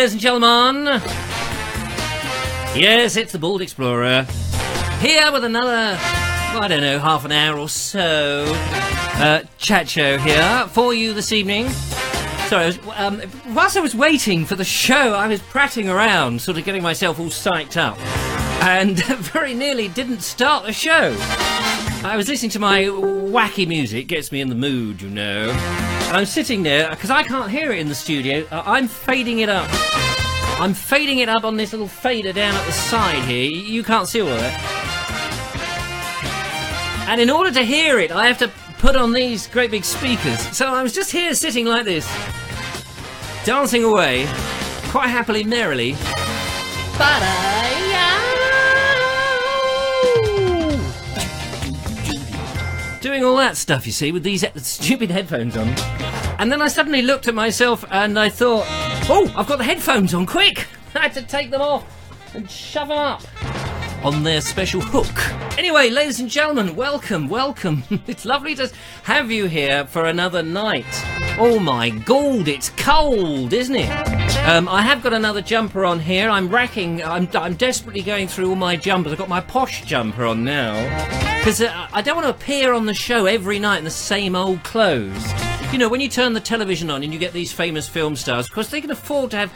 ladies and gentlemen. Yes, it's the Bald Explorer. Here with another, I don't know, half an hour or so chat show here for you this evening. Sorry, whilst I was waiting for the show, I was prattling around, sort of getting myself all psyched up. And very nearly didn't start the show. I was listening to my wacky music, gets me in the mood, you know. And I'm sitting there, because I can't hear it in the studio, I'm fading it up. I'm fading it up on this little fader down at the side here. You can't see all of that. And in order to hear it, I have to put on these great big speakers. So I was just here sitting like this, dancing away, quite happily, merrily. Doing all that stuff, you see, with these stupid headphones on. And then I suddenly looked at myself and I thought, oh, I've got the headphones on, quick! I had to take them off and shove them up on their special hook. Anyway, ladies and gentlemen, welcome, welcome. It's lovely to have you here for another night. Oh my God, it's cold, isn't it? I have got another jumper on here. I'm desperately going through all my jumpers. I've got my posh jumper on now. Because I don't want to appear on the show every night in the same old clothes. You know, when you turn the television on and you get these famous film stars, of course they can afford to have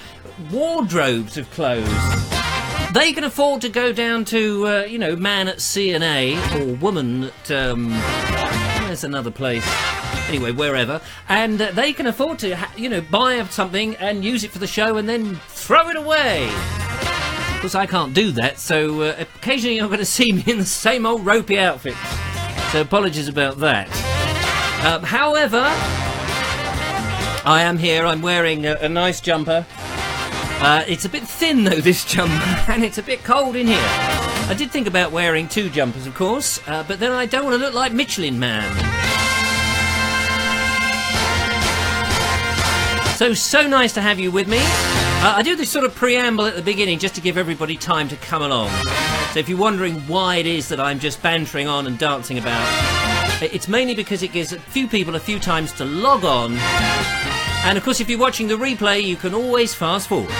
wardrobes of clothes. They can afford to go down to, you know, man at C&A or woman at, there's another place. Anyway, wherever. And they can afford to, you know, buy something and use it for the show and then throw it away. Of course, I can't do that, so occasionally you're going to see me in the same old ropey outfit. So apologies about that. However, I am here. I'm wearing a nice jumper. It's a bit thin, though, this jumper, and it's a bit cold in here. I did think about wearing two jumpers, of course, but then I don't want to look like Michelin Man. So nice to have you with me. I do this sort of preamble at the beginning just to give everybody time to come along. So if you're wondering why it is that I'm just bantering on and dancing about, it's mainly because it gives a few people a few times to log on. And of course, if you're watching the replay, you can always fast forward.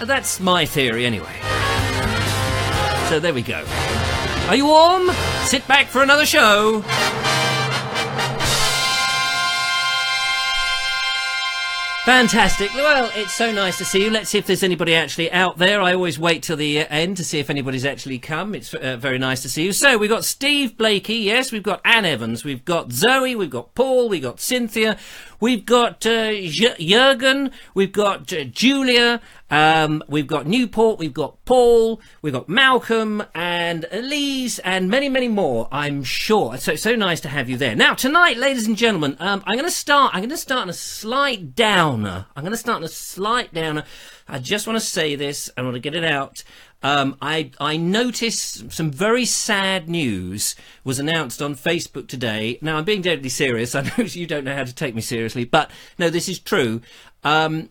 That's my theory anyway. So there we go. Are you warm? Sit back for another show. Fantastic. Well, it's so nice to see you. Let's see if there's anybody actually out there. I always wait till the end to see if anybody's actually come. It's very nice to see you. So we've got Steve Blakey. Yes, we've got Anne Evans. We've got Zoe. We've got Paul. We've got Cynthia. We've got Jürgen. We've got Julia. We've got Newport. We've got Paul. We've got Malcolm and Elise and many, many more, I'm sure. So nice to have you there. Now, tonight, ladies and gentlemen, I'm going to start on a slight downer. I just want to say this. I want to get it out. I noticed some very sad news was announced on Facebook today. Now, I'm being deadly serious. I know you don't know how to take me seriously, but no, this is true. Now,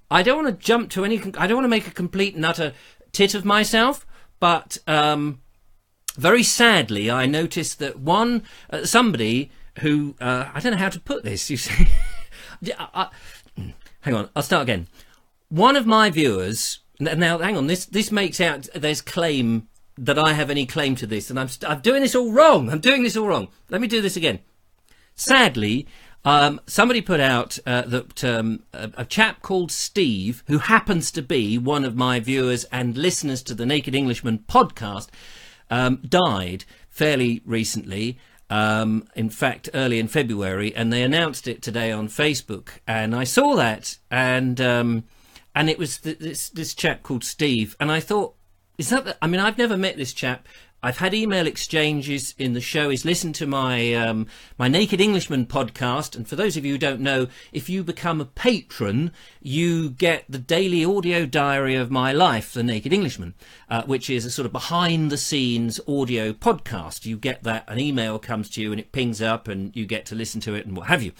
I don't want to jump to any. I don't want to make a complete and utter tit of myself, but very sadly, I noticed that somebody who I don't know how to put this. You see, hang on, I'll start again. One of my viewers. Now, hang on. This makes out there's claim that I have any claim to this, and I'm doing this all wrong. Let me do this again. Sadly, somebody put out that a chap called Steve, who happens to be one of my viewers and listeners to the Naked Englishman podcast, died fairly recently. In fact, early in February, and they announced it today on Facebook, and I saw that, and it was this chap called Steve, and I thought, I mean, I've never met this chap. I've had email exchanges in the show. He's listened to my my Naked Englishman podcast, and for those of you who don't know, if you become a patron, you get the daily audio diary of my life, the Naked Englishman, which is a sort of behind-the-scenes audio podcast. You get that, an email comes to you, and it pings up, and you get to listen to it, and what have you.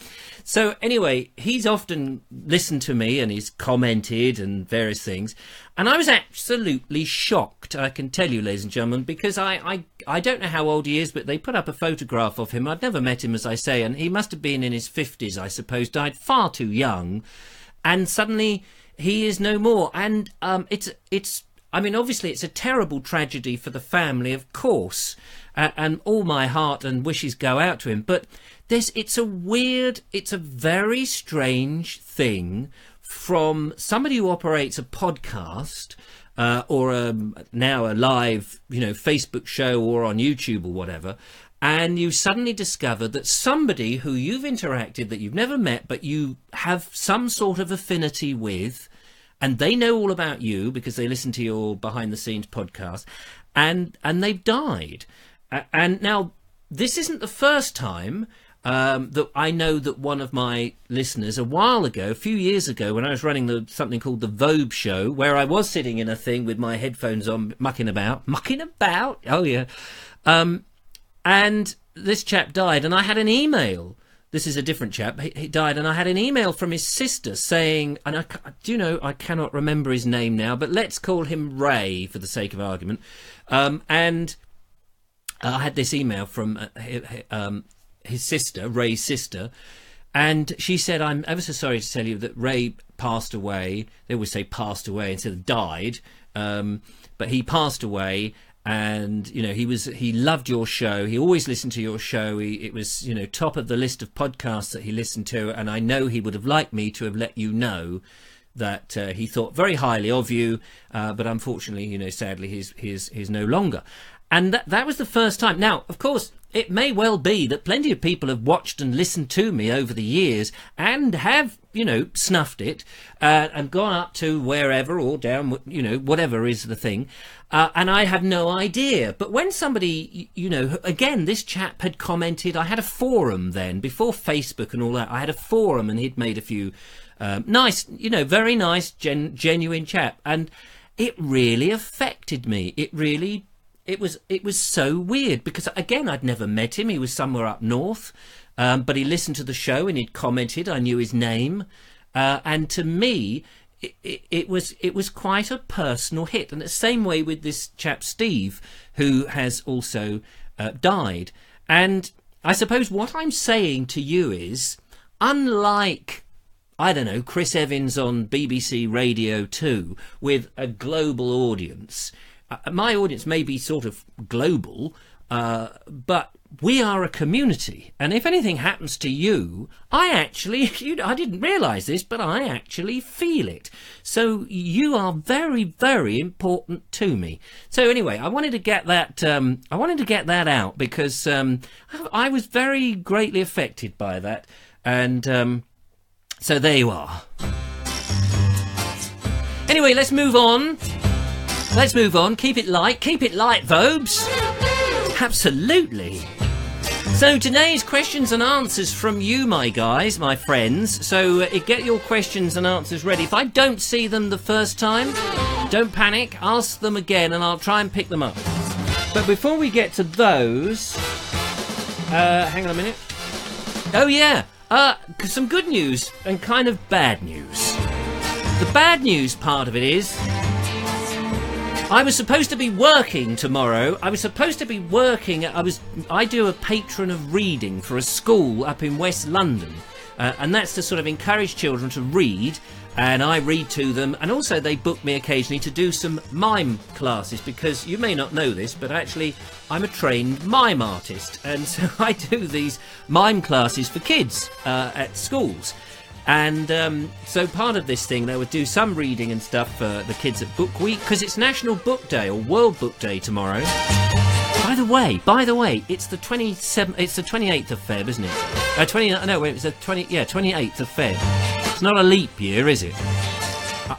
So anyway, he's often listened to me, and he's commented and various things. And I was absolutely shocked, I can tell you, ladies and gentlemen, because I I don't know how old he is, but they put up a photograph of him. I'd never met him, as I say, and he must have been in his 50s, I suppose, died far too young, and suddenly he is no more. And it's I mean, obviously it's a terrible tragedy for the family, of course, and all my heart and wishes go out to him, but it's a very strange thing from somebody who operates a podcast, or now a live, Facebook show or on YouTube or whatever, and you suddenly discover that somebody who you've interacted, that you've never met, but you have some sort of affinity with, and they know all about you because they listen to your behind-the-scenes podcast, and they've died. And now, this isn't the first time that I know that one of my listeners, a few years ago, when I was running something called the Vobes show, where I was sitting in a thing with my headphones on, mucking about, oh yeah, and this chap died, and I had an email. This is a different chap. He died, and I had an email from his sister saying, and I cannot remember his name now, but let's call him Ray for the sake of argument. And I had this email from his sister, Ray's sister, and she said, "I'm ever so sorry to tell you that Ray passed away." They always say passed away instead of died, but he passed away. And he loved your show. He always listened to your show. It was top of the list of podcasts that he listened to. And I know he would have liked me to have let you know that he thought very highly of you. But unfortunately, sadly, he's no longer. And that was the first time. Now, of course, it may well be that plenty of people have watched and listened to me over the years and have, snuffed it and gone up to wherever or down, whatever is the thing. And I have no idea. But when somebody, again, this chap had commented, I had a forum then, before Facebook and all that, I had a forum, and he'd made a few nice, very nice, genuine chap. And it really affected me. It was so weird because, again, I'd never met him. He was somewhere up north, but he listened to the show and he'd commented. I knew his name, and to me, it was quite a personal hit. And the same way with this chap Steve, who has also died. And I suppose what I'm saying to you is, unlike, I don't know, Chris Evans on BBC Radio 2 with a global audience. My audience may be sort of global, but we are a community. And if anything happens to you, I didn't realise this, but I actually feel it. So you are very, very important to me. So anyway, I wanted to get that. Out because I was very greatly affected by that, and so there you are. Anyway, let's move on. Keep it light, Vobes. Absolutely. So today's questions and answers from you, my guys, my friends. So get your questions and answers ready. If I don't see them the first time, don't panic. Ask them again and I'll try and pick them up. But before we get to those, hang on a minute. Oh yeah, some good news and kind of bad news. The bad news part of it is, I was supposed to be working tomorrow. I do a patron of reading for a school up in West London. And that's to sort of encourage children to read. And I read to them. And also they book me occasionally to do some mime classes. Because you may not know this, but actually I'm a trained mime artist. And so I do these mime classes for kids at schools. And so part of this thing, they would do some reading and stuff for the kids at Book Week, because it's National Book Day, or World Book Day tomorrow. By the way, it's the 28th of Feb, isn't it? 28th of Feb. It's not a leap year, is it?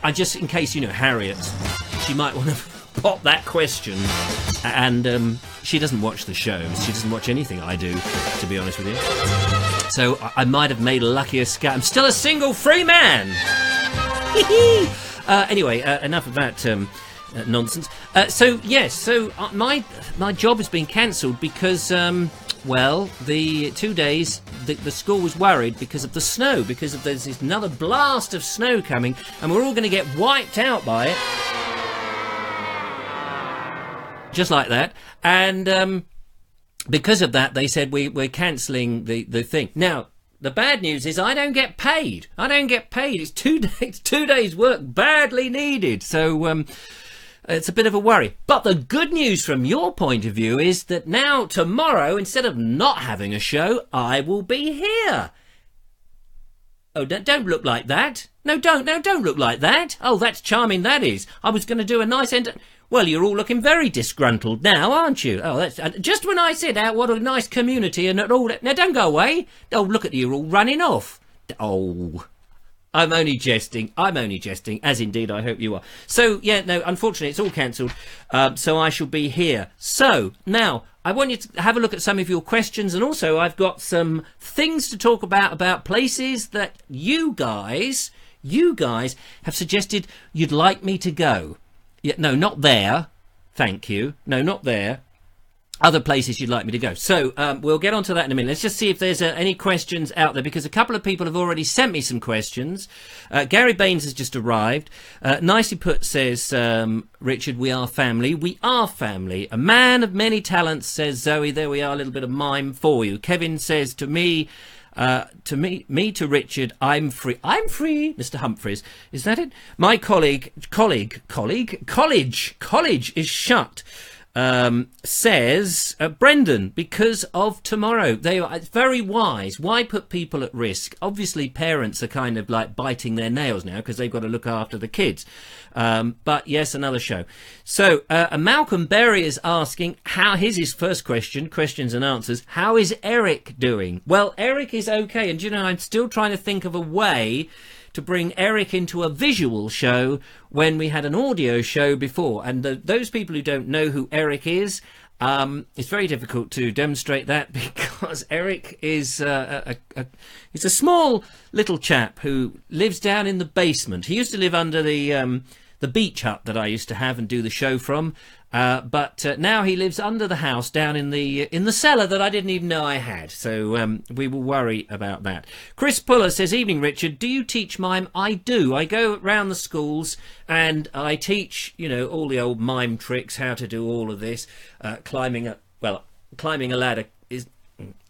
I just, in case, Harriet, she might want to pop that question. And she doesn't watch the shows. She doesn't watch anything I do, to be honest with you. So I might have made a luckier scat. I'm still a single free man. Anyway, enough of that nonsense. So my job has been cancelled because, the 2 days the school was worried because of the snow, because there's another blast of snow coming, and we're all going to get wiped out by it. just like that. And because of that, they said we're cancelling the thing. Now, the bad news is I don't get paid. I don't get paid. It's 2 days, 2 days' work badly needed. So it's a bit of a worry. But the good news from your point of view is that now tomorrow, instead of not having a show, I will be here. Oh, don't look like that. No, don't look like that. Oh, that's charming, that is. I was going to do a nice end. Well, you're all looking very disgruntled now, aren't you? Oh, that's just when I said out what a nice community and all that. Now, don't go away. Oh, look at you all running off. Oh, I'm only jesting. I'm only jesting, as indeed I hope you are. So, yeah, no, unfortunately, it's all cancelled. So I shall be here. So, now, I want you to have a look at some of your questions. And also, I've got some things to talk about places that you guys have suggested you'd like me to go. Yeah, no, not there. Thank you. No, not there. Other places you'd like me to go. So we'll get on to that in a minute. Let's just see if there's any questions out there, because a couple of people have already sent me some questions. Gary Baines has just arrived. Nicely put, says Richard, we are family. We are family. A man of many talents, says Zoe. There we are, a little bit of mime for you. Kevin says to me, to Richard, I'm free. I'm free, Mr. Humphreys. Is that it? My college is shut. Says Brendan, because of tomorrow. It's very wise. Why put people at risk? Obviously, parents are kind of like biting their nails now because they've got to look after the kids. But yes, another show. So Malcolm Berry is asking, his first question, questions and answers. How is Eric doing? Well, Eric is okay. And, I'm still trying to think of a way to bring Eric into a visual show when we had an audio show before. And those people who don't know who Eric is, it's very difficult to demonstrate that because Eric is he's a small little chap who lives down in the basement. He used to live under the beach hut that I used to have and do the show from. But now he lives under the house down in the cellar that I didn't even know I had. So we will worry about that. Chris Puller says, evening, Richard. Do you teach mime? I do. I go around the schools and I teach, all the old mime tricks, how to do all of this. Climbing a ladder is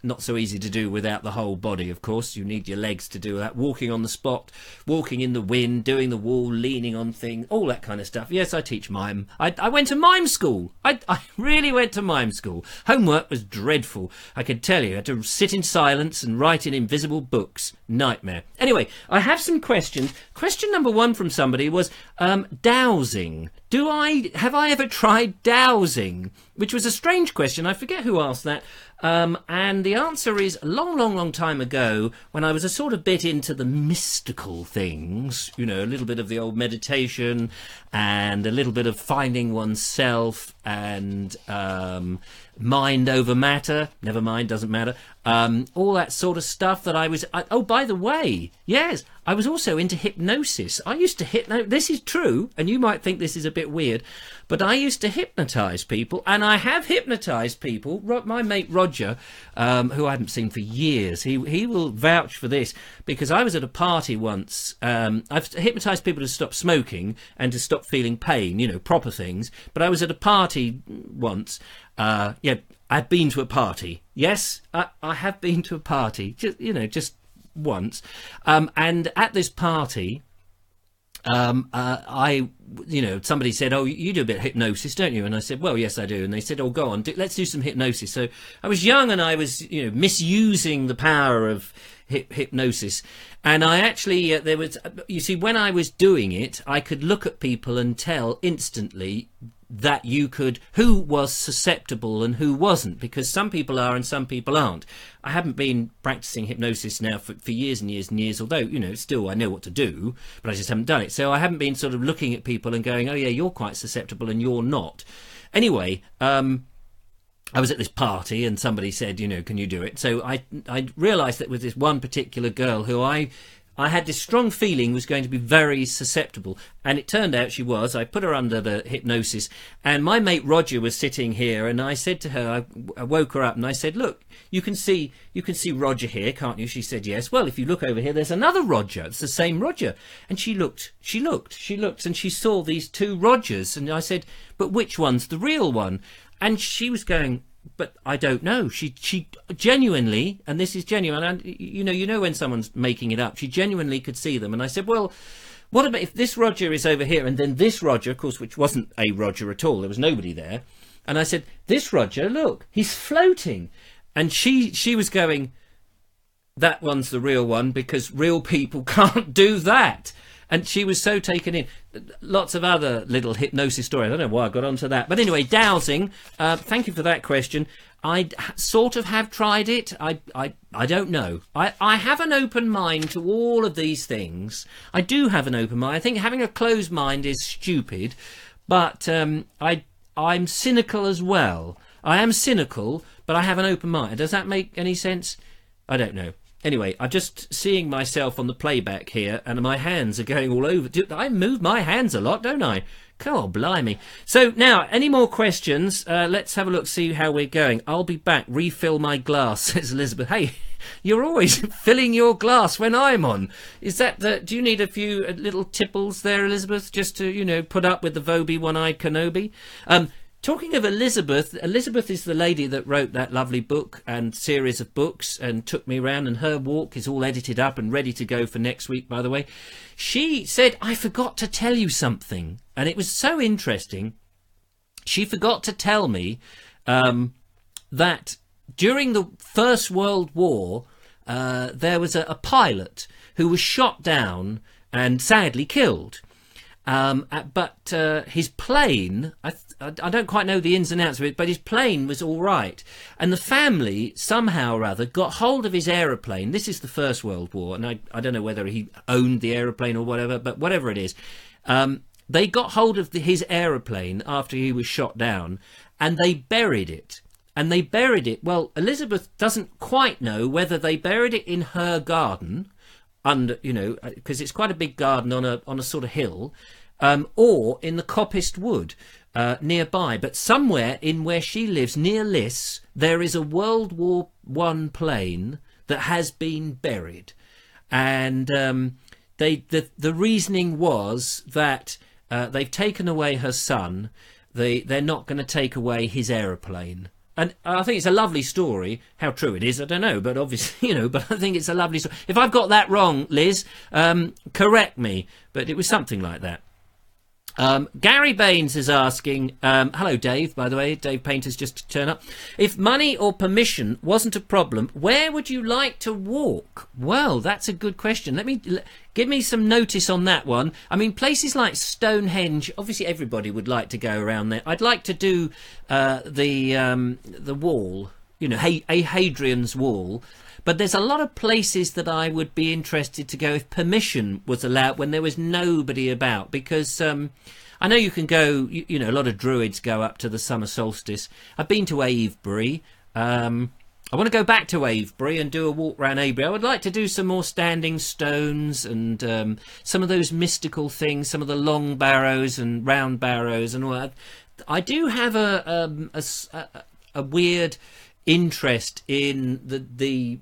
not so easy to do without the whole body, of course. You need your legs to do that. Walking on the spot, walking in the wind, doing the wall, leaning on things, all that kind of stuff. Yes, I teach mime. I went to mime school. I really went to mime school. Homework was dreadful, I can tell you. I had to sit in silence and write in invisible books. Nightmare. Anyway, I have some questions. Question number one from somebody was dowsing. Have I ever tried dowsing? Which was a strange question. I forget who asked that. And the answer is a long time ago, when I was a sort of bit into the mystical things, a little bit of the old meditation and a little bit of finding oneself and mind over matter. Never mind, doesn't matter. All that sort of stuff that I was... oh, by the way, yes, I was also into hypnosis. I used to this is true, and you might think this is a bit weird, but I used to hypnotise people, and I have hypnotised people. My mate Roger, who I haven't seen for years, he will vouch for this, because I was at a party once. I've hypnotised people to stop smoking and to stop feeling pain, proper things, but I was at a party once. I've been to a party. Yes, I have been to a party, just once. And at this party, somebody said, oh, you do a bit of hypnosis, don't you? And I said, well, yes, I do. And they said, oh, go on, let's do some hypnosis. So I was young and I was, misusing the power of hypnosis. And I actually, when I was doing it, I could look at people and tell instantly that who was susceptible and who wasn't, because some people are and some people aren't. I haven't been practicing hypnosis now for years and years and years, although, still I know what to do, but I just haven't done it. So I haven't been sort of looking at people and going, oh yeah, you're quite susceptible and you're not. Anyway, I was at this party and somebody said, can you do it? So I realised that with this one particular girl who I I had this strong feeling was going to be very susceptible, and it turned out she was. I put her under the hypnosis, and my mate Roger was sitting here, and I said to her, I woke her up, and I said, look, you can see Roger here, can't you? She said, yes. Well, if you look over here, there's another Roger. It's the same Roger. And she looked, and she saw these two Rogers, and I said, but which one's the real one? And she was going, but I don't know. She genuinely, and this is genuine, and you know when someone's making it up, she genuinely could see them. And I said, well, what about if this Roger is over here, and then this Roger, of course, which wasn't a Roger at all, there was nobody there. And I said, this Roger, look, he's floating. And she was going, that one's the real one, because real people can't do that. And she was so taken in. Lots of other little hypnosis stories. I don't know why I got onto that. But anyway, dowsing. Thank you for that question. I sort of have tried it. I don't know. I have an open mind to all of these things. I do have an open mind. I think having a closed mind is stupid. But I'm cynical as well. I am cynical, but I have an open mind. Does that make any sense? I don't know. Anyway, I'm just seeing myself on the playback here, and my hands are going all over. I move my hands a lot, don't I? God, blimey. So now, any more questions? Let's have a look, see how we're going. I'll be back. Refill my glass, says Elizabeth. Hey, you're always filling your glass when I'm on. Is that do you need a few little tipples there, Elizabeth, just to, put up with the Vobie one-eyed Kenobi? Talking of Elizabeth, Elizabeth is the lady that wrote that lovely book and series of books and took me around, and her walk is all edited up and ready to go for next week, by the way. She said, I forgot to tell you something, and it was so interesting. She forgot to tell me that during the First World War, there was a pilot who was shot down and sadly killed. But his plane, I don't quite know the ins and outs of it, but his plane was all right. And the family, somehow or other, got hold of his aeroplane. This is the First World War, and I don't know whether he owned the aeroplane or whatever, but whatever it is. They got hold of his aeroplane after he was shot down, and they buried it. And they buried it, well, Elizabeth doesn't quite know whether they buried it in her garden, under, because it's quite a big garden on a sort of hill, or in the coppiced wood nearby. But somewhere in where she lives, near Liss, there is a World War I plane that has been buried. And the reasoning was that they've taken away her son. They're not going to take away his aeroplane. And I think it's a lovely story. How true it is, I don't know. But obviously, but I think it's a lovely story. If I've got that wrong, Liz, correct me. But it was something like that. Gary Baines is asking, hello Dave, by the way, Dave Painter's just turned up. If money or permission wasn't a problem, where would you like to walk? Well, that's a good question. Give me some notice on that one. I mean, places like Stonehenge, obviously everybody would like to go around there. I'd like to do the wall, Hadrian's Wall. But there's a lot of places that I would be interested to go if permission was allowed when there was nobody about. Because I know you can go, a lot of druids go up to the summer solstice. I've been to Avebury. I want to go back to Avebury and do a walk around Avebury. I would like to do some more standing stones and some of those mystical things, some of the long barrows and round barrows and all that. I do have a weird interest in the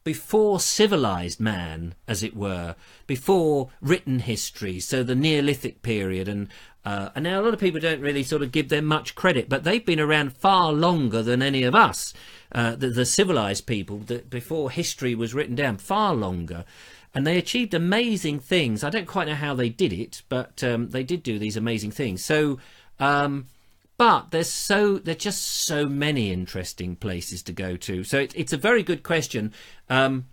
before civilized man, as it were, before written history, so the Neolithic period, and now a lot of people don't really sort of give them much credit, but they've been around far longer than any of us, the civilized people, before history was written down, far longer. And they achieved amazing things. I don't quite know how they did it, but they did do these amazing things. So but there's just so many interesting places to go to. So it's a very good question, but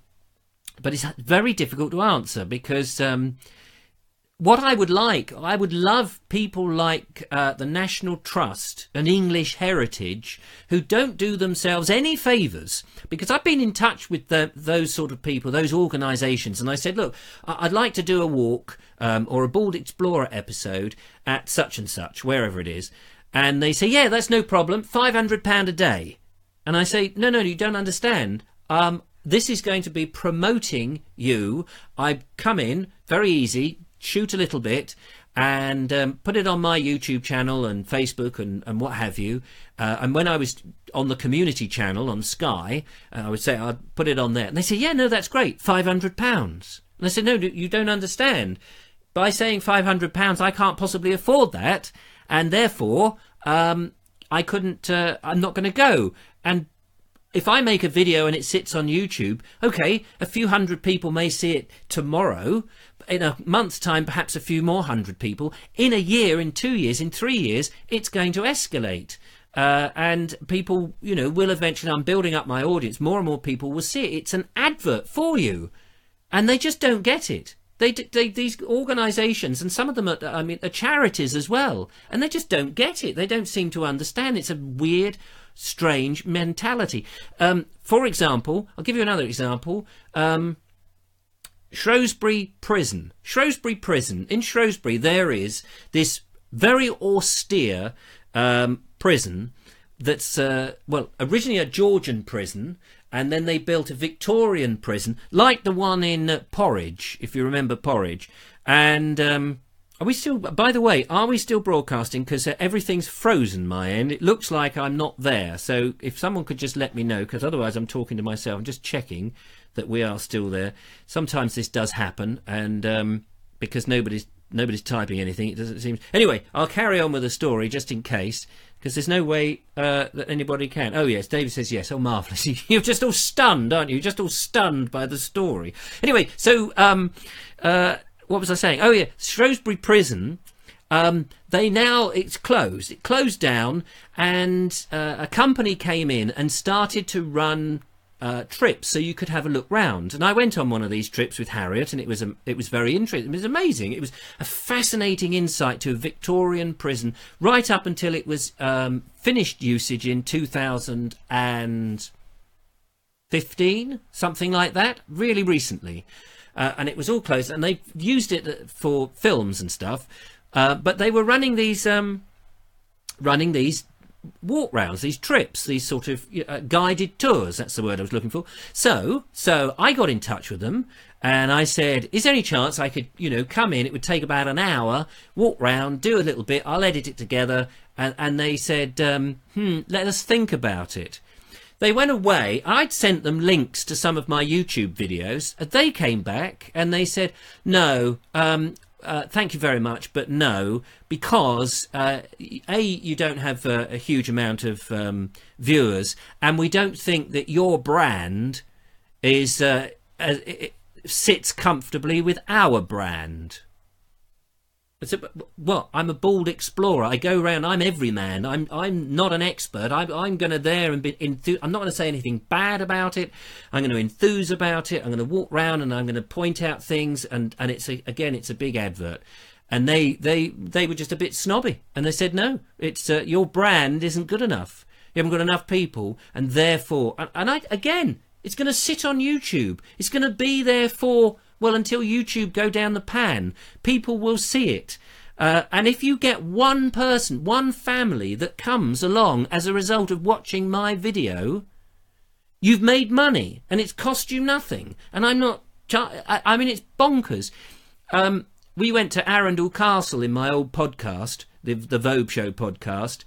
it's very difficult to answer because what I would love people like the National Trust and English Heritage who don't do themselves any favours, because I've been in touch with those sort of people, those organisations, and I said, look, I'd like to do a walk or a Bald Explorer episode at such and such, wherever it is. And they say, yeah, that's no problem, £500 a day. And I say, no, you don't understand. this is going to be promoting you. I come in, very easy, shoot a little bit, and put it on my YouTube channel and Facebook and what have you. And when I was on the community channel on Sky, I would say I'd put it on there. And they say, yeah, no, that's great, £500. And I said, no, you don't understand. By saying £500, I can't possibly afford that, and therefore I couldn't. I'm not going to go. And if I make a video and it sits on YouTube, okay, a few hundred people may see it tomorrow. In a month's time, perhaps a few more hundred people. In a year, in 2 years, in 3 years, it's going to escalate. And people, you know, will eventually, I'm building up my audience, more and more people will see it. It's an advert for you. And they just don't get it. These organisations, and some of them are charities as well, and they just don't get it. They don't seem to understand. It's a weird, strange mentality. For example, I'll give you another example. Shrewsbury Prison. Shrewsbury Prison. In Shrewsbury, there is this very austere prison that's, originally a Georgian prison, and then they built a Victorian prison, like the one in Porridge, if you remember Porridge. And are we still, by the way, are we still broadcasting? Because everything's frozen my end. It looks like I'm not there. So if someone could just let me know, because otherwise I'm talking to myself. I'm just checking that we are still there. Sometimes this does happen, and because nobody's typing anything, it doesn't seem. Anyway, I'll carry on with the story just in case, because there's no way that anybody can. Oh yes, David says yes. Oh, marvellous. You're just all stunned, aren't you? You're just all stunned by the story. Anyway, so what was I saying? Oh yeah, Shrewsbury Prison. It's closed. It closed down, and a company came in and started to run trips so you could have a look round. And I went on one of these trips with Harriet, and it was very interesting. It was amazing. It was a fascinating insight to a Victorian prison right up until it was finished usage in 2015, something like that, really recently. And it was all closed, and they used it for films and stuff. But they were running these walk rounds, these trips, these sort of guided tours. That's the word I was looking for. So I got in touch with them, and I said, is there any chance I could, come in? It would take about an hour, walk round, do a little bit, I'll edit it together. And they said, let us think about it. They went away. I'd sent them links to some of my YouTube videos. They came back and they said, no, thank you very much, but no, because you don't have a huge amount of viewers, and we don't think that your brand is it sits comfortably with our brand. I'm a bald explorer. I go around. I'm everyman. I'm not an expert. I'm going to there and be I'm not going to say anything bad about it. I'm going to enthuse about it. I'm going to walk round and I'm going to point out things. And it's a big advert. And they were just a bit snobby, and they said no. It's your brand isn't good enough. You haven't got enough people, and therefore, it's going to sit on YouTube. It's going to be there for. Well, until YouTube go down the pan, people will see it. And if you get one person, one family that comes along as a result of watching my video, you've made money, and it's cost you nothing. And I'm not... it's bonkers. We went to Arundel Castle in my old podcast, the Vobes Show podcast,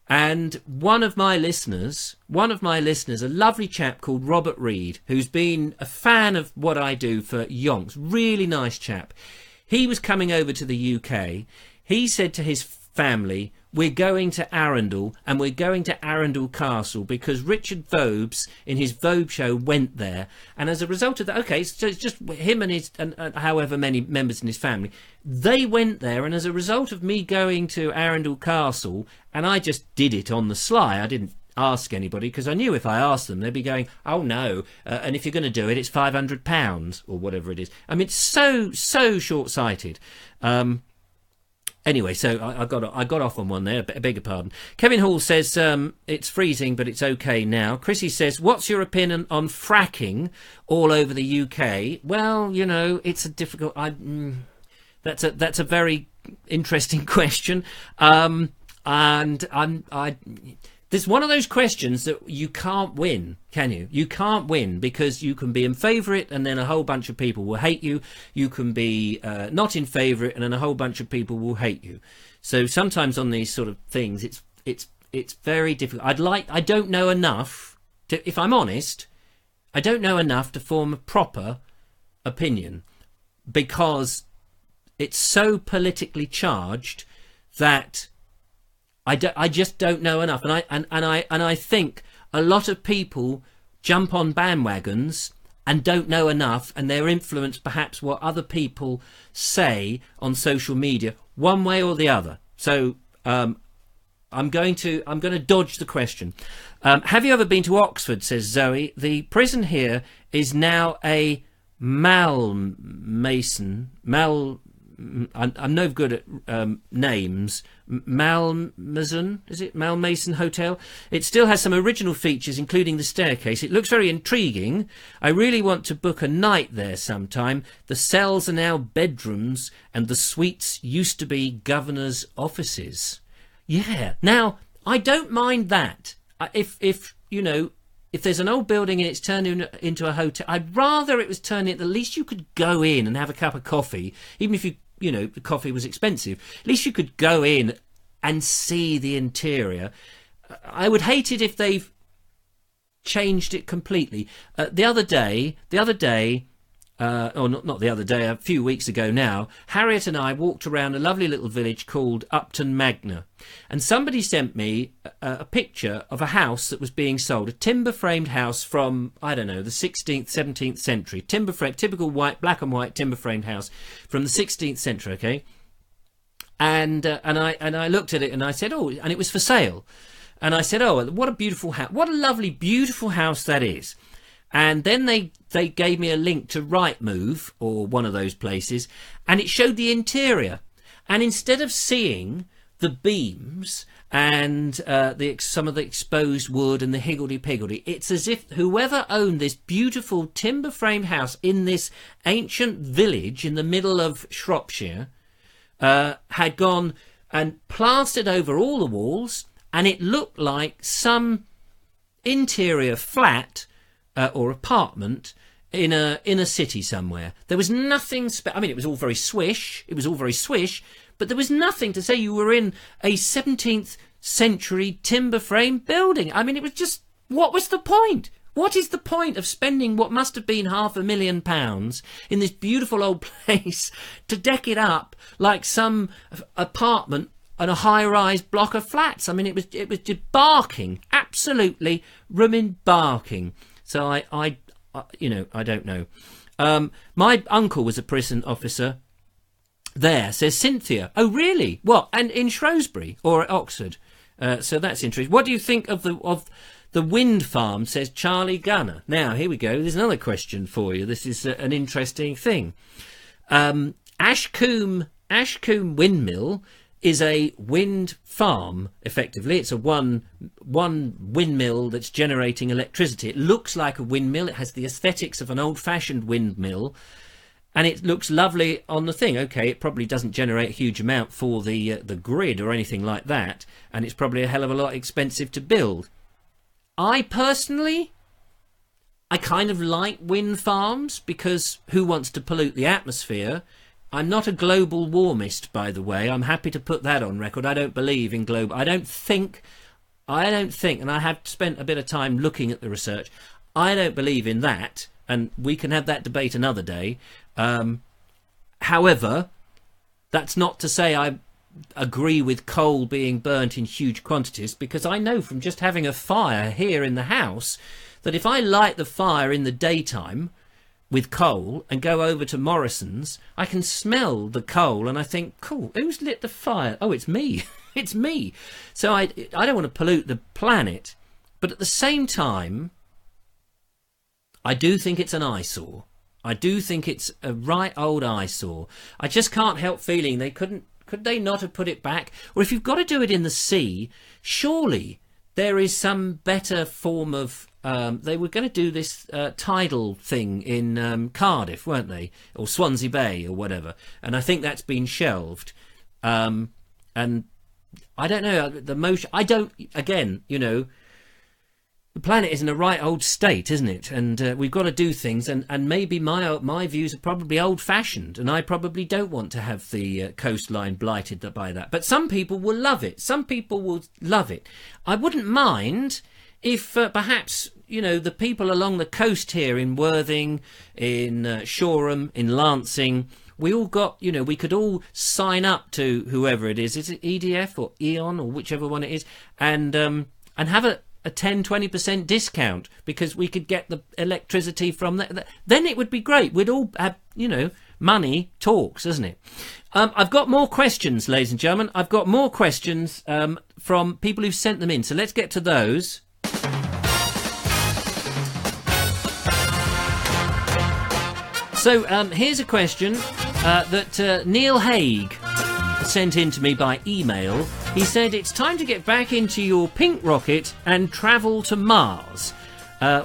and one of my listeners, a lovely chap called Robert Reed, who's been a fan of what I do for yonks, really nice chap. He was coming over to the UK. He said to his family, we're going to Arundel, and we're going to Arundel Castle because Richard Vobes in his Vobes show went there, and as a result of that, okay, so it's just him and his and however many members in his family, they went there, and as a result of me going to Arundel Castle, and I just did it on the sly, I didn't ask anybody because I knew if I asked them they'd be going, oh no, and if you're going to do it, it's £500 or whatever it is. I mean, it's so short-sighted. Anyway, so I got off on one there. I beg your pardon. Kevin Hall says it's freezing, but it's okay now. Chrissy says, what's your opinion on fracking all over the UK? Well, it's a difficult. That's a very interesting question. And There's one of those questions that you can't win, can you? You can't win, because you can be in favour of it and then a whole bunch of people will hate you. You can be not in favour of it and then a whole bunch of people will hate you. So sometimes on these sort of things, it's very difficult. I don't know enough to, if I'm honest, I don't know enough to form a proper opinion, because it's so politically charged that I just don't know enough, and I think a lot of people jump on bandwagons and don't know enough, and they're influenced perhaps what other people say on social media, one way or the other. So I'm going to dodge the question. Have you ever been to Oxford? Says Zoe. The prison here is now a Malmason. I'm no good at names. Malmason, is it? Malmason Hotel. It still has some original features, including the staircase. It looks very intriguing. I really want to book a night there sometime. The cells are now bedrooms, and the suites used to be governor's offices. Yeah. Now, I don't mind that. If you know, if there's an old building and it's turned into a hotel, I'd rather it was turned in. At least you could go in and have a cup of coffee, even if the coffee was expensive. At least you could go in and see the interior. I would hate it if they've changed it completely. The other day, or not the other day, a few weeks ago now, Harriet and I walked around a lovely little village called Upton Magna, and somebody sent me a picture of a house that was being sold, a timber-framed house from, I don't know, the 16th, 17th century, timber-framed, typical white, black and white timber-framed house from the 16th century, okay? And I looked at it and I said, oh, and it was for sale. And I said, oh, what a beautiful house, what a lovely, beautiful house that is. And then they gave me a link to Rightmove, or one of those places, and it showed the interior. And instead of seeing the beams and some of the exposed wood and the higgledy-piggledy, it's as if whoever owned this beautiful timber-framed house in this ancient village in the middle of Shropshire had gone and plastered over all the walls, and it looked like some interior flat or apartment in a city somewhere. There was nothing I mean, it was all very swish, but there was nothing to say you were in a 17th century timber frame building. I mean, it was just, what was the point? What is the point of spending what must have been £500,000 in this beautiful old place to deck it up like some apartment and a high-rise block of flats? I mean, it was just barking, absolutely barking. So I don't know. My uncle was a prison officer there, says Cynthia. Oh, really? What? And in Shrewsbury or at Oxford? So that's interesting. What do you think of the wind farm, says Charlie Gunner? Now, here we go. There's another question for you. This is an interesting thing. Ashcombe Windmill is a wind farm, effectively. It's a one windmill that's generating electricity. It looks like a windmill. It has the aesthetics of an old-fashioned windmill, and it looks lovely on the thing. Okay, it probably doesn't generate a huge amount for the grid or anything like that, and it's probably a hell of a lot expensive to build. I personally, I kind of like wind farms, because who wants to pollute the atmosphere? I'm not a global warmist, by the way. I'm happy to put that on record. I don't believe in global. I don't think, and I have spent a bit of time looking at the research, I don't believe in that, and we can have that debate another day. However, that's not to say I agree with coal being burnt in huge quantities, because I know from just having a fire here in the house that if I light the fire in the daytime with coal and go over to Morrison's, I can smell the coal and I think, cool, who's lit the fire? Oh, it's me. It's me. So I don't want to pollute the planet, but at the same time, I do think it's an eyesore. I do think it's a right old eyesore. I just can't help feeling could they not have put it back? Or if you've got to do it in the sea, surely there is some better form of they were going to do this tidal thing in Cardiff, weren't they? Or Swansea Bay or whatever. And I think that's been shelved. And I don't know, the motion, I don't, again, you know, the planet is in a right old state, isn't it? And we've got to do things, and maybe my views are probably old-fashioned, and I probably don't want to have the coastline blighted by that. But some people will love it. Some people will love it. I wouldn't mind if perhaps, you know, the people along the coast here in Worthing, in Shoreham, in Lancing, we all got, you know, we could all sign up to whoever it is it EDF or Eon or whichever one it is, and have a 10-20% discount, because we could get the electricity from that. Then it would be great. We'd all have, you know, money talks, isn't it? I've got more questions, ladies and gentlemen. I've got more questions from people who've sent them in. So let's get to those. So here's a question that Neil Haig sent in to me by email. He said, it's time to get back into your pink rocket and travel to Mars.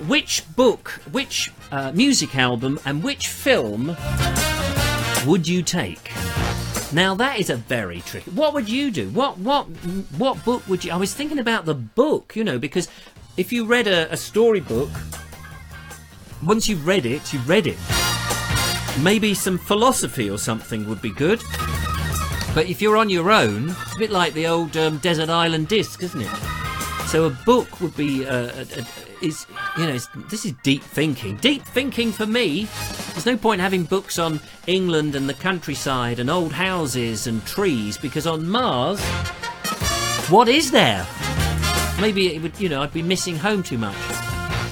Which book, which music album and which film would you take? Now that is a very tricky. What would you do? What book would you? I was thinking about the book, you know, because if you read a storybook, once you've read it, you've read it. Maybe some philosophy or something would be good. But if you're on your own, it's a bit like the old Desert Island Disc, isn't it? So a book would be, this is deep thinking. Deep thinking for me. There's no point having books on England and the countryside and old houses and trees, because on Mars, what is there? Maybe it would, you know, I'd be missing home too much.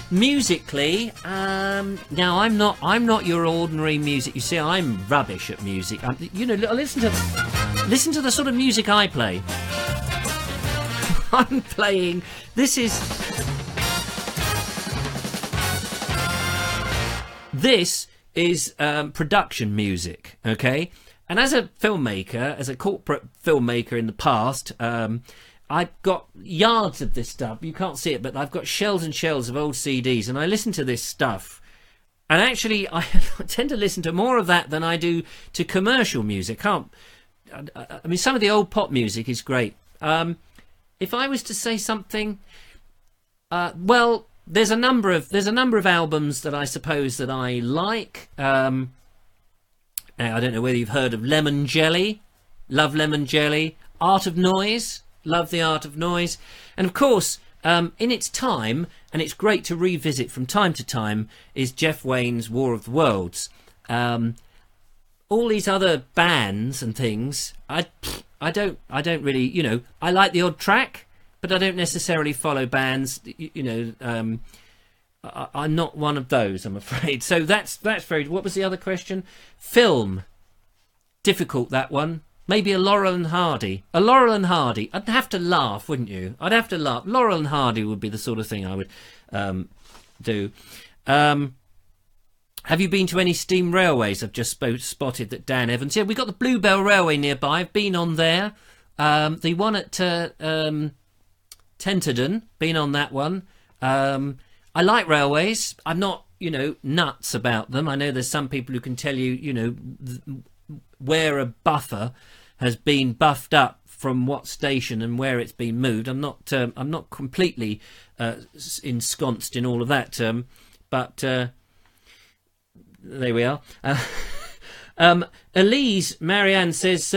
Musically, now I'm not your ordinary music. You see, I'm rubbish at music. You know, listen to the sort of music I play. I'm playing. This is production music, okay? And as a filmmaker, as a corporate filmmaker in the past, I've got yards of this stuff. You can't see it, but I've got shelves and shelves of old CDs, and I listen to this stuff. And actually, I tend to listen to more of that than I do to commercial music. I mean, some of the old pop music is great. If I was to say something, well, there's a number of albums that I suppose that I like. Now, I don't know whether you've heard of Lemon Jelly. Love Lemon Jelly. Art of Noise. Love the Art of Noise. And of course, in its time, and it's great to revisit from time to time, is Jeff Wayne's War of the Worlds. All these other bands and things, I don't really, you know, I like the odd track, but I don't necessarily follow bands. You know, I'm not one of those, I'm afraid. So that's very. What was the other question? Film. Difficult, that one. Maybe a Laurel and Hardy. A Laurel and Hardy. I'd have to laugh, wouldn't you? I'd have to laugh. Laurel and Hardy would be the sort of thing I would do. Have you been to any steam railways? I've just spotted that Dan Evans. Yeah, we got the Bluebell Railway nearby. I've been on there. The one at Tenterden. Been on that one. I like railways. I'm not, you know, nuts about them. I know there's some people who can tell you, you know, where a buffer has been buffed up from what station and where it's been moved. I'm not completely ensconced in all of that, but there we are. Elise Marianne says,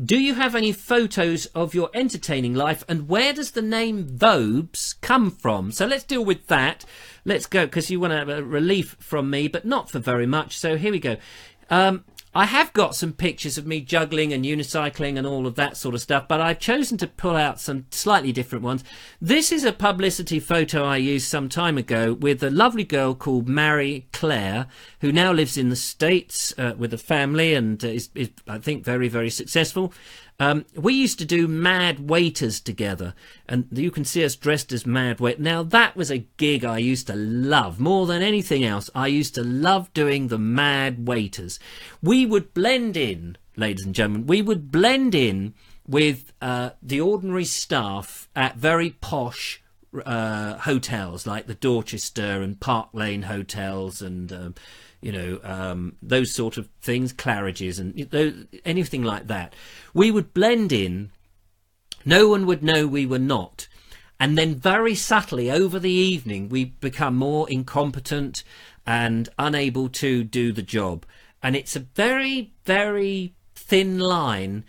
do you have any photos of your entertaining life, and where does the name Vobes come from? So let's deal with that. Let's go, because you want to have a relief from me, but not for very much. So here we go. I have got some pictures of me juggling and unicycling and all of that sort of stuff, but I've chosen to pull out some slightly different ones. This is a publicity photo I used some time ago with a lovely girl called Mary Claire, who now lives in the States with a family and is, I think, very, very successful. We used to do Mad Waiters together, and you can see us dressed as Mad Waiters. Now, that was a gig I used to love more than anything else. I used to love doing the Mad Waiters. We would blend in, ladies and gentlemen, we would blend in with the ordinary staff at very posh hotels like the Dorchester and Park Lane hotels and you know, those sort of things, Claridge's and anything like that. We would blend in No one would know we were not. And then very subtly over the evening, we become more incompetent and unable to do the job. And it's a very, very thin line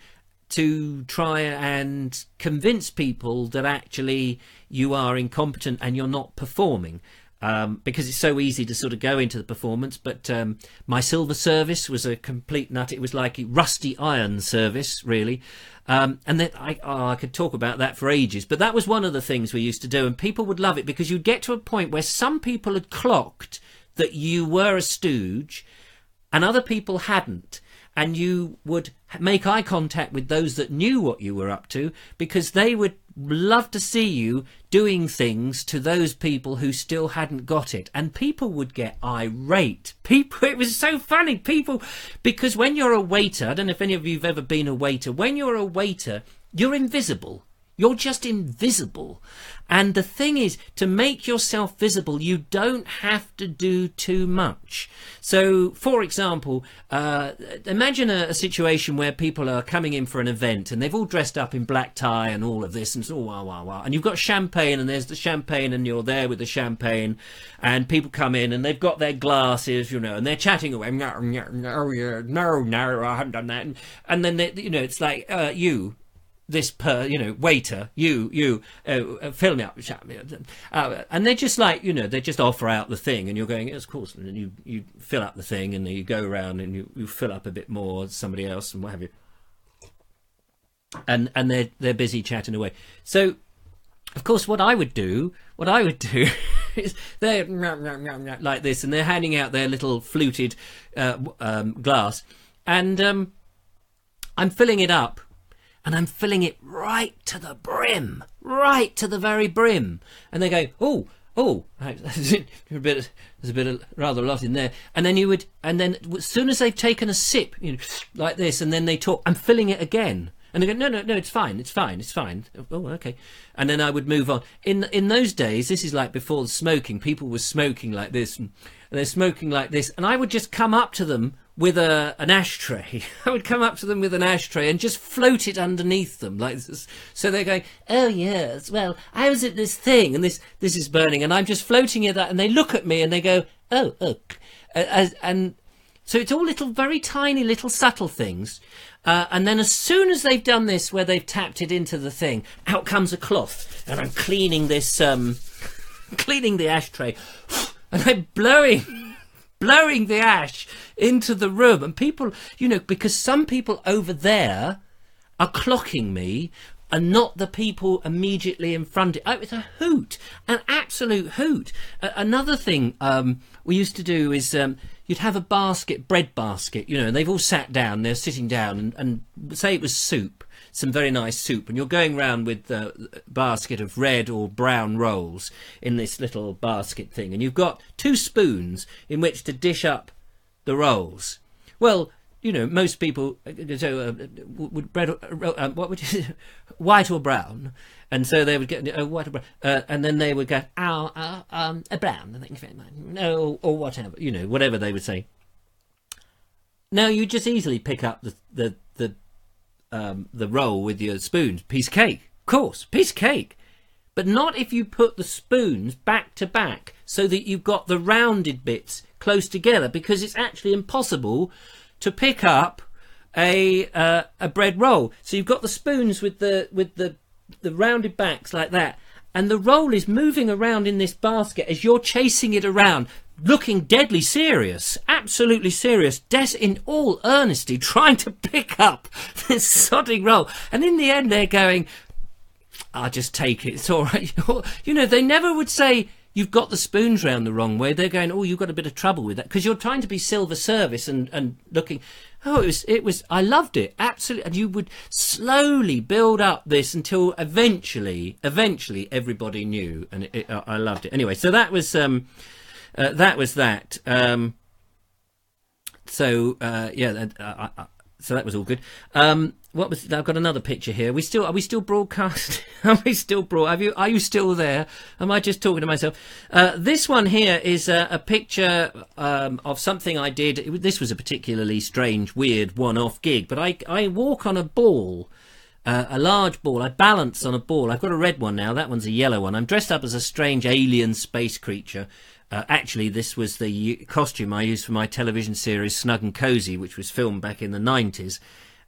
to try and convince people that actually you are incompetent and you're not performing. Because it's so easy to sort of go into the performance. But my silver service was a complete nut. It was like a rusty iron service, really. And then I could talk about that for ages. But that was one of the things we used to do. And people would love it because you'd get to a point where some people had clocked that you were a stooge and other people hadn't. And you would make eye contact with those that knew what you were up to, because they would love to see you doing things to those people who still hadn't got it. And people would get irate. It was so funny. Because when you're a waiter, I don't know if any of you have ever been a waiter, when you're a waiter, you're invisible. You're just invisible. And the thing is, to make yourself visible, you don't have to do too much. So, for example, imagine a situation where people are coming in for an event and they've all dressed up in black tie and all of this and so, wow, wow, wow. And you've got champagne and there's the champagne and you're there with the champagne and people come in and they've got their glasses, you know, and they're chatting away. No, I haven't done that. And then, it's like, this waiter, you fill me up, and they're just like, they just offer out the thing, and you're going, yes, of course, and you fill up the thing, and then you go around and you fill up a bit more, somebody else, and what have you, and they're busy chatting away. So, of course, what I would do is they're like this, and they're handing out their little fluted glass, and I'm filling it up. And I'm filling it right to the brim, right to the very brim. And they go, oh, there's a bit of rather a lot in there. And then as soon as they've taken a sip, like this, and then they talk, I'm filling it again. And they go, no, it's fine. Oh, okay. And then I would move on. In those days, this is like before the smoking, people were smoking like this, and they're smoking like this, and I would just come up to them with an ashtray. I would come up to them with an ashtray and just float it underneath them like this. So they're going, oh yes, well, I was at this thing and this is burning, and I'm just floating it out, and they look at me and they go, oh. And so it's all little, very tiny little subtle things. And then as soon as they've done this, where they've tapped it into the thing, out comes a cloth, and I'm cleaning this, cleaning the ashtray, and I'm blowing the ash into the room. And people, because some people over there are clocking me and not the people immediately in front of it. It's a hoot, an absolute hoot. Another thing we used to do is you'd have a bread basket, and they've all sat down, they're sitting down, and say it was soup, some very nice soup, and you're going round with a basket of red or brown rolls in this little basket thing, and you've got 2 spoons in which to dish up the rolls. Well, most people would bread, what would you say, white or brown, and so they would get white or brown, and then they would go a brown, thank you very much, no, or whatever, whatever they would say. Now you just easily pick up the roll with your spoons, piece of cake, of course, piece of cake. But not if you put the spoons back to back so that you've got the rounded bits close together, because it's actually impossible to pick up a bread roll. So you've got the spoons with the rounded backs like that, and the roll is moving around in this basket as you're chasing it around, looking deadly serious, absolutely serious, in all earnesty, trying to pick up this sodding roll. And in the end, they're going, I'll just take it, it's all right. They never would say, you've got the spoons round the wrong way. They're going, oh, you've got a bit of trouble with that, because you're trying to be silver service and looking. Oh, it was. I loved it, absolutely. And you would slowly build up this until eventually everybody knew, and I loved it. Anyway, so that was that. So that was all good. I've got another picture here. Are we still broadcasting? Are you still there? Am I just talking to myself? This one here is a picture of something I did. This was a particularly strange, weird, one-off gig, but I walk on a ball a large ball. I balance on a ball. I've got a red one now. That one's a yellow one. I'm dressed up as a strange alien space creature. Actually, this was the costume I used for my television series Snug and Cozy, which was filmed back in the 90s.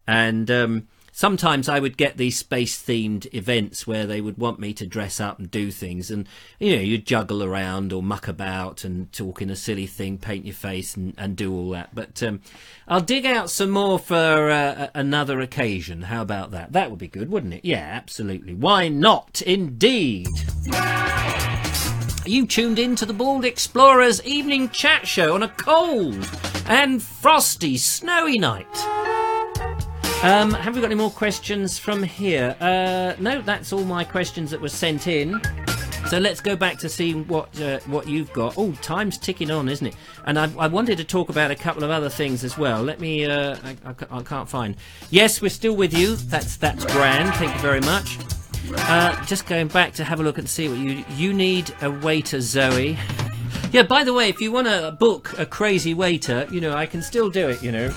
And sometimes I would get these space-themed events where they would want me to dress up and do things. And, you know, you'd juggle around or muck about and talk in a silly thing, paint your face and do all that. But I'll dig out some more for another occasion. How about that? That would be good, wouldn't it? Yeah, absolutely. Why not, indeed? You tuned in to the Bald Explorers evening chat show on a cold and frosty, snowy night. Have we got any more questions from here? No, that's all my questions that were sent in. So let's go back to see what you've got. Oh, time's ticking on, isn't it? And I wanted to talk about a couple of other things as well. Let me. I can't find. Yes, we're still with you. That's grand. Thank you very much. Just going back to have a look and see what you need a waiter, Zoe. Yeah, by the way, if you want to book a crazy waiter, you know, I can still do it, you know.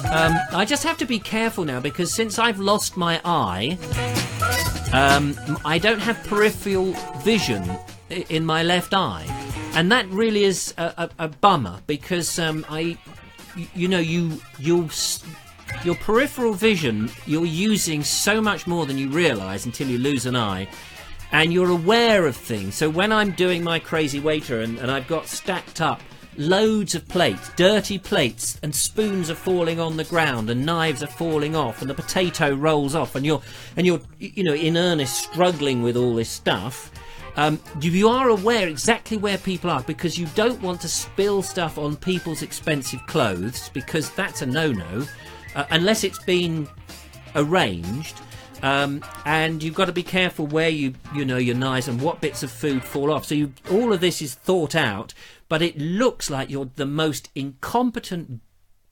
I just have to be careful now because since I've lost my eye, I don't have peripheral vision in my left eye. And that really is a bummer because your peripheral vision, you're using so much more than you realise until you lose an eye. And you're aware of things. So when I'm doing my crazy waiter and I've got stacked up loads of plates, dirty plates, and spoons are falling on the ground and knives are falling off and the potato rolls off and you're you know, in earnest struggling with all this stuff, you are aware exactly where people are because you don't want to spill stuff on people's expensive clothes because that's a no-no unless it's been arranged. And you've got to be careful where you know your knives and what bits of food fall off. So all of this is thought out, but it looks like you're the most incompetent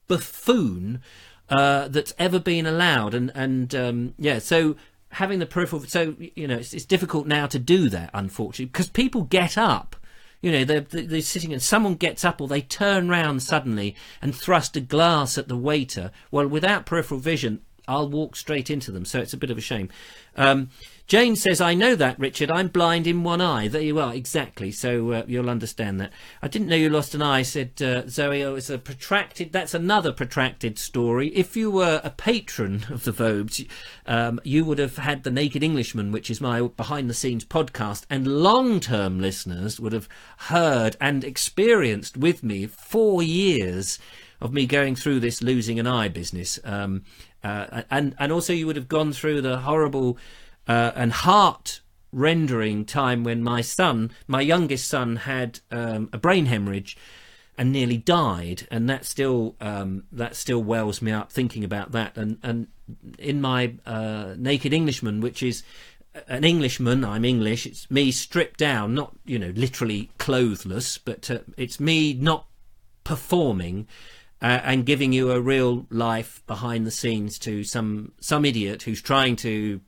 buffoon that's ever been allowed. And yeah, so having the peripheral, so you know, it's difficult now to do that, unfortunately, because people get up. You know, they're sitting and someone gets up or they turn round suddenly and thrust a glass at the waiter. Well, without peripheral vision, I'll walk straight into them, so it's a bit of a shame. Jane says, I know that, Richard. I'm blind in one eye. There you are, exactly. So you'll understand that. I didn't know you lost an eye, said Zoe. Oh, it's a protracted... That's another protracted story. If you were a patron of the Vobes, you would have had The Naked Englishman, which is my behind-the-scenes podcast, and long-term listeners would have heard and experienced with me 4 years of me going through this losing an eye business. And also you would have gone through the horrible and heart-rendering time when my youngest son, had a brain hemorrhage and nearly died, and that still wells me up thinking about that. And in my Naked Englishman, which is an Englishman, I'm English. It's me stripped down, not literally clothless, but it's me not performing. And giving you a real life behind the scenes to some idiot who's trying to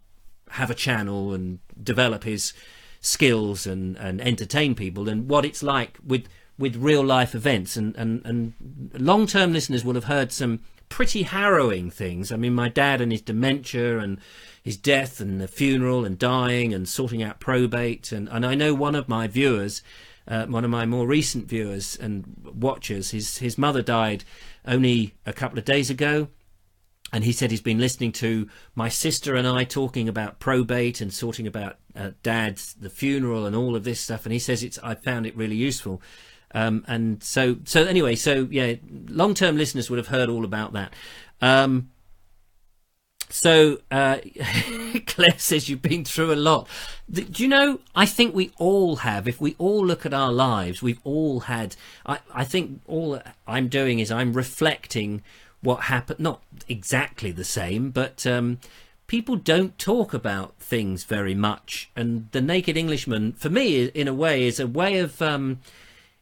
have a channel and develop his skills and entertain people, and what it's like with real life events. And long-term listeners will have heard some pretty harrowing things. I mean, my dad and his dementia and his death and the funeral and dying and sorting out probate. And I know one of my viewers, one of my more recent viewers and watchers, his mother died only a couple of days ago, and he said he's been listening to my sister and I talking about probate and sorting about the funeral and all of this stuff, and he says I found it really useful. And so anyway, so yeah, long-term listeners would have heard all about that. So Claire says you've been through a lot. Do you know, I think we all have. If we all look at our lives, we've all had... I think all I'm doing is I'm reflecting what happened. Not exactly the same, but people don't talk about things very much. And The Naked Englishman, for me, in a way, is a way of...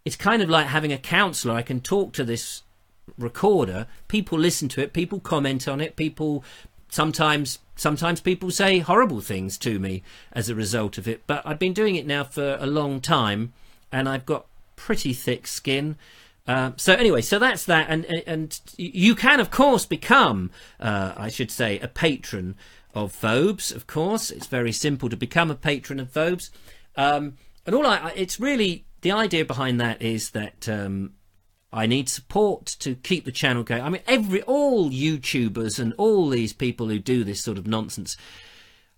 it's kind of like having a counsellor. I can talk to this recorder. People listen to it. People comment on it. People... Sometimes people say horrible things to me as a result of it, but I've been doing it now for a long time, and I've got pretty thick skin. So anyway, so that's that, and you can of course become, I should say, a patron of Vobes, of course. It's very simple to become a patron of Vobes. And it's really, the idea behind that is that I need support to keep the channel going. I mean, all YouTubers and all these people who do this sort of nonsense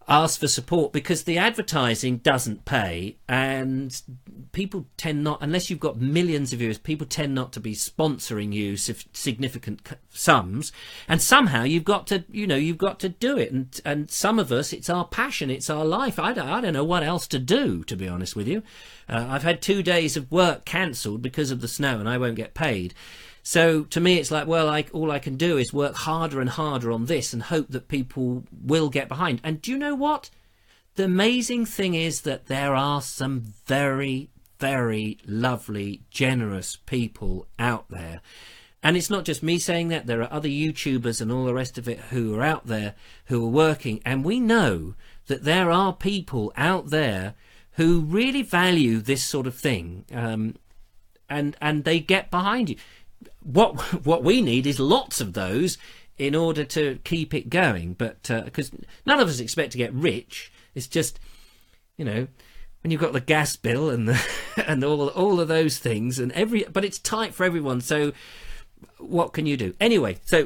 ask for support because the advertising doesn't pay, and people tend not, unless you've got millions of viewers, people tend not to be sponsoring you significant sums, and somehow you've got to do it, and some of us, it's our passion, it's our life. I don't know what else to do, to be honest with you. I've had 2 days of work cancelled because of the snow and I won't get paid. So to me, it's like, well, all I can do is work harder and harder on this and hope that people will get behind. And do you know what? The amazing thing is that there are some very, very lovely, generous people out there. And it's not just me saying that. There are other YouTubers and all the rest of it who are out there who are working. And we know that there are people out there who really value this sort of thing. And they get behind you. What we need is lots of those in order to keep it going, but because none of us expect to get rich. It's just, when you've got the gas bill and and all of those things, and but it's tight for everyone, so what can you do anyway? So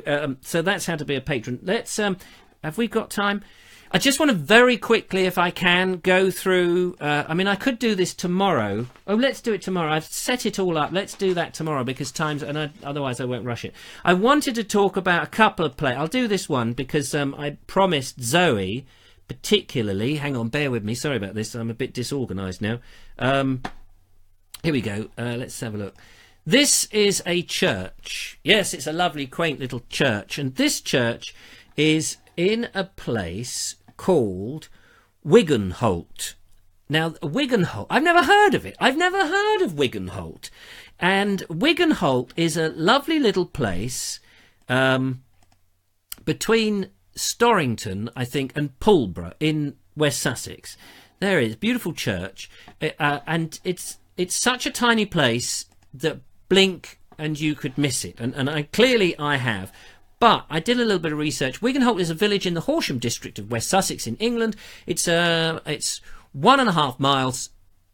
that's how to be a patron. Let's have we got time? I just want to very quickly, if I can, go through... I mean, I could do this tomorrow. Oh, let's do it tomorrow. I've set it all up. Let's do that tomorrow because otherwise I won't rush it. I wanted to talk about a couple of I'll do this one because I promised Zoe, particularly... Hang on, bear with me. Sorry about this. I'm a bit disorganised now. Here we go. Let's have a look. This is a church. Yes, it's a lovely, quaint little church. And this church is in a place called Wiggenholt. Now, Wiggenholt, I've never heard of it. I've never heard of Wiggenholt. And Wiggenholt is a lovely little place between Storrington, I think, and Pulborough in West Sussex. There it is, beautiful church. And it's such a tiny place that blink and you could miss it. And I have. But I did a little bit of research. Wiggenholt is a village in the Horsham district of West Sussex in England. It's 1.5 miles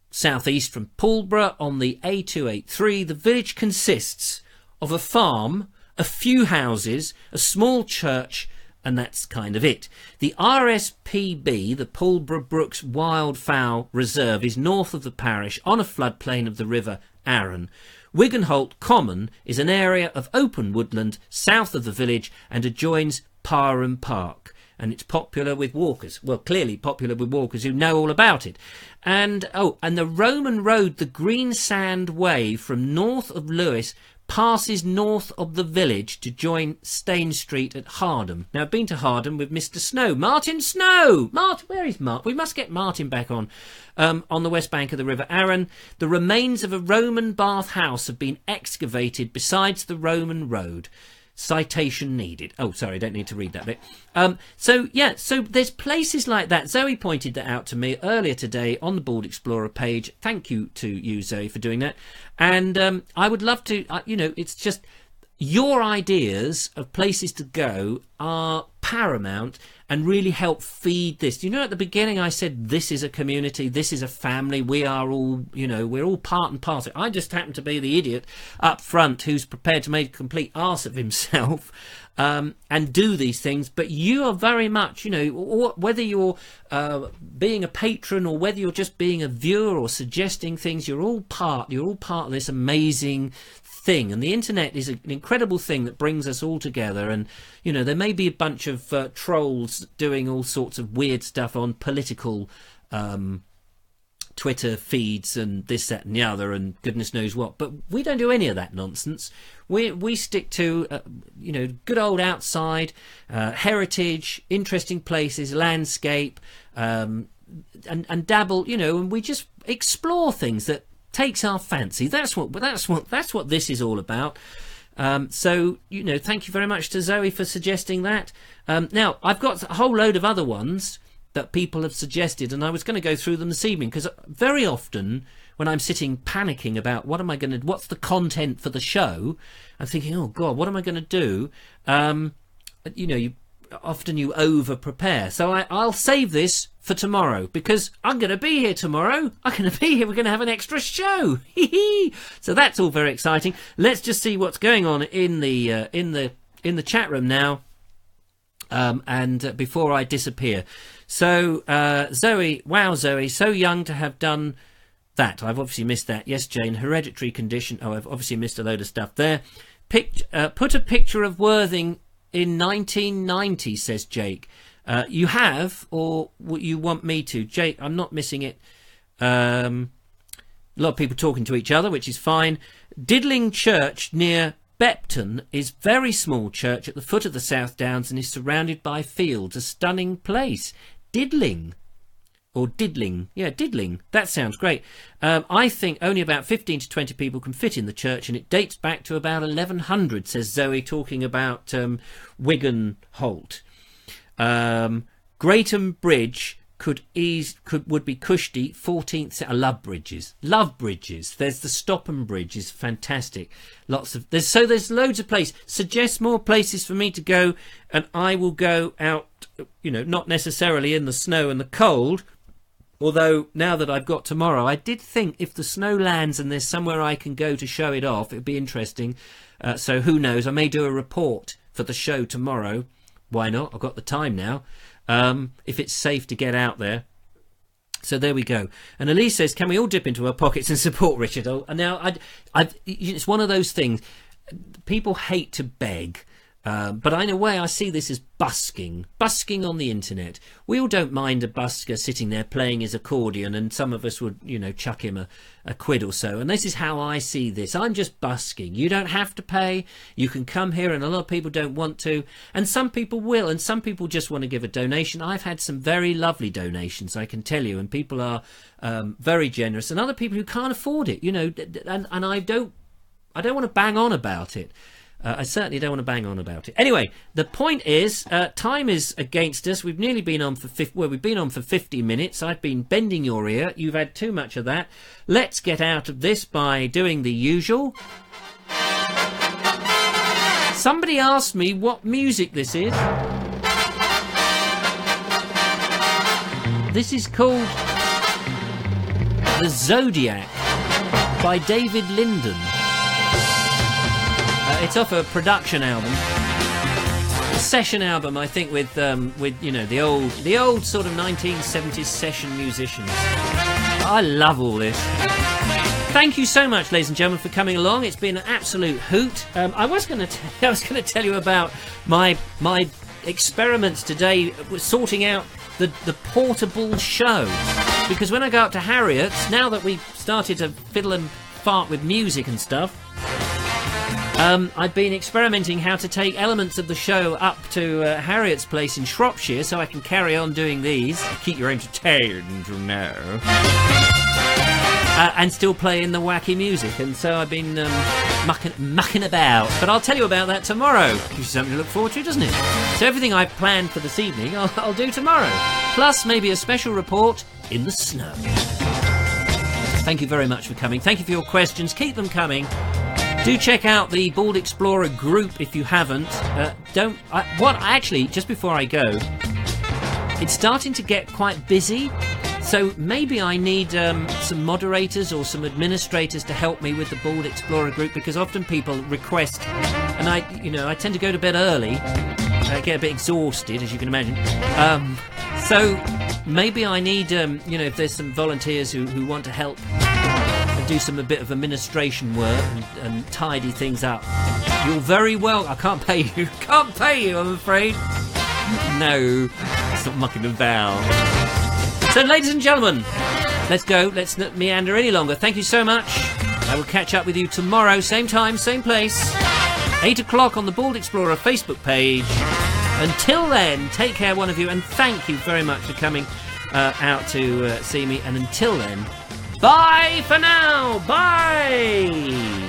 southeast from Pulborough on the A283. The village consists of a farm, a few houses, a small church, and that's kind of it. The RSPB, the Pulborough Brooks Wildfowl Reserve, is north of the parish on a floodplain of the River Arun. Wiggenholt Common is an area of open woodland south of the village and adjoins Parham Park. And it's popular with walkers. Well, clearly popular with walkers who know all about it. And the Roman road, the Greensand Way from north of Lewes, passes north of the village to join Stane Street at Hardham. Now, I've been to Hardham with Mr. Snow. Martin Snow! Martin, where is Martin? We must get Martin back on the west bank of the River Arun. The remains of a Roman bath house have been excavated besides the Roman road. Citation needed. Oh, sorry, I don't need to read that bit. So there's places like that. Zoe pointed that out to me earlier today on the Bald Explorer page. Thank you to you, Zoe, for doing that. And I would love to, it's just your ideas of places to go are paramount and really help feed this. At the beginning I said this is a community, this is a family, we are all, we're all part and parcel. I just happen to be the idiot up front who's prepared to make a complete arse of himself and do these things. But you are very much, whether you're being a patron or whether you're just being a viewer or suggesting things, you're all part of this amazing thing. And the internet is an incredible thing that brings us all together. And there may be a bunch of trolls doing all sorts of weird stuff on political Twitter feeds and this, that and the other and goodness knows what, but we don't do any of that nonsense. We stick to good old outside heritage, interesting places, landscape, and dabble, and we just explore things that takes our fancy. That's what this is all about. So thank you very much to Zoe for suggesting that. Now I've got a whole load of other ones that people have suggested, and I was going to go through them this evening because very often when I'm sitting panicking about what's the content for the show, I'm thinking, oh God, what am I going to do? often you over prepare. So I'll save this for tomorrow, because I'm going to be here tomorrow. I'm going to be here. We're going to have an extra show. So that's all very exciting. Let's just see what's going on in the chat room now. And before I disappear. So Zoe, wow, Zoe, so young to have done that. I've obviously missed that. Yes, Jane, hereditary condition. Oh, I've obviously missed a load of stuff there. Put a picture of Worthing in 1990, says Jake. You have, or you want me to? Jake, I'm not missing it. A lot of people talking to each other, which is fine. Diddling Church near Bepton is very small church at the foot of the South Downs and is surrounded by fields. A stunning place. Diddling. Or diddling. Yeah, diddling. That sounds great. I think only about 15 to 20 people can fit in the church, and it dates back to about 1100, says Zoe, talking about Wigan Holt. Greatham Bridge would be Cushty, 14th. I love bridges. Love bridges. There's the Stopham Bridge, is fantastic. There's loads of places. Suggest more places for me to go, and I will go out. Not necessarily in the snow and the cold. Although, now that I've got tomorrow, I did think if the snow lands and there's somewhere I can go to show it off, it'd be interesting. So who knows? I may do a report for the show tomorrow. Why not? I've got the time now. If it's safe to get out there. So there we go. And Elise says, can we all dip into our pockets and support Richard? Oh, now, it's one of those things. People hate to beg. But in a way, I see this as busking on the internet. We all don't mind a busker sitting there playing his accordion, and some of us would, chuck him a quid or so. And this is how I see this. I'm just busking. You don't have to pay. You can come here, and a lot of people don't want to. And some people will, and some people just want to give a donation. I've had some very lovely donations, I can tell you, and people are very generous. And other people who can't afford it, and I don't want to bang on about it. I certainly don't want to bang on about it. Anyway, the point is, time is against us. We've nearly been on for 50 minutes. I've been bending your ear. You've had too much of that. Let's get out of this by doing the usual. Somebody asked me what music this is. This is called The Zodiac by David Linden. It's off a production album, a session album, I think, with the old sort of 1970s session musicians. I love all this. Thank you so much, ladies and gentlemen, for coming along. It's been an absolute hoot. I was going to tell you about my experiments today with sorting out the portable show, because when I go up to Harriet's, now that we've started to fiddle and fart with music and stuff. I've been experimenting how to take elements of the show up to Harriet's place in Shropshire, so I can carry on doing these, keep you entertained, and still play in the wacky music. And so I've been mucking about. But I'll tell you about that tomorrow. Gives you something to look forward to, doesn't it? So everything I've planned for this evening, I'll do tomorrow. Plus maybe a special report in the snow. Thank you very much for coming. Thank you for your questions. Keep them coming. Do check out the Bald Explorer group if you haven't. Actually, just before I go, it's starting to get quite busy, so maybe I need some moderators or some administrators to help me with the Bald Explorer group, because often people request, and I tend to go to bed early. I get a bit exhausted, as you can imagine. So maybe I need, if there's some volunteers who want to help do a bit of administration work and tidy things up. You're very well. I can't pay you. Can't pay you, I'm afraid. No, it's not mucking about. So, ladies and gentlemen, let's go. Let's not meander any longer. Thank you so much. I will catch up with you tomorrow, same time, same place, 8 o'clock on the Bald Explorer Facebook page. Until then, take care, one of you, and thank you very much for coming out to see me. And until then, bye for now. Bye.